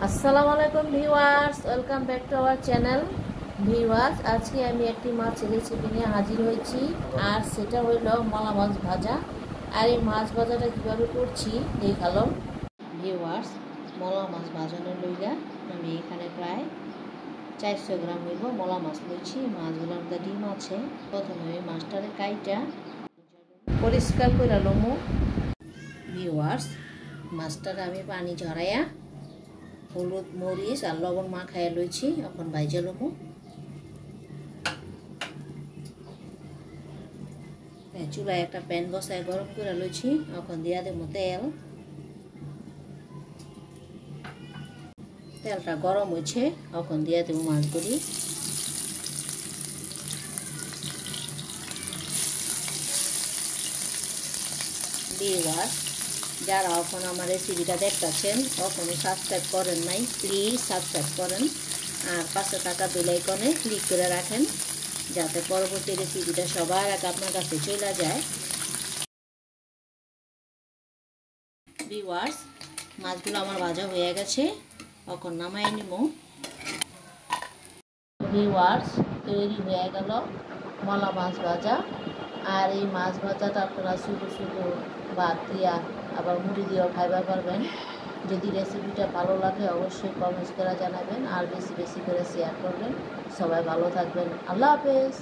আসসালামু আলাইকুম viewers, welcome back to our channel. Viewers, আজকে আমি একটি মাছের রেসিপি নিয়ে হাজির হয়েছি, আর সেটা হইল মলা মাছ ভাজা। আর এই মাছ ভাজাটা কীভাবে করছি দেখালাম। ভিউয়ার্স, মলা মাছ ভাজানোর লইয়া আমি এখানে প্রায় 400 গ্রাম হইব মলা মাছ লইছি। মাছগুলোর মধ্যে ডিম আছে। প্রথমে আমি মাছটারে কাইটা পরিষ্কার করে লমু। ভিউয়ার্স, মাছটারে আমি পানি ঝরাইয়া হলুদ মরিচ আর লবণ মাখাইয়া লইছি। এখন ভাইজা লমু। চুলায় একটা প্যান বসায় গরম করে লইছি। এখন দিয়া দেবো তেল। তেলটা গরম হয়েছে, এখন দিয়া দেবো মাছগুলি। ভিউয়ার্স, যারা এখন আমার রেসিপিটা দেখতেছেন কখনো সাবস্ক্রাইব করেন নাই, প্লিজ সাবস্ক্রাইব করেন আর পাশে থাকা বেল আইকনে ক্লিক করে রাখেন, যাতে পরবর্তী রেসিপিটা সবার আগে আপনার কাছে চলে যায়। ভিউয়ার্স, মাছগুলো আমার ভাজা হয়ে গেছে, এখন নামাই নিব। ভিউয়ার্স, তৈরি হয়ে গেল মলা মাছ ভাজা। আর এই মাছ ভাজাটা আপনারা শুধু শুধু ভাত দিয়া আবার মুড়ি দিয়েও খাইবা পারবেন। যদি রেসিপিটা ভালো লাগে অবশ্যই কমেন্টস করে জানাবেন, আর বেশি বেশি করে শেয়ার করবেন। সবাই ভালো থাকবেন। আল্লাহ হাফেজ।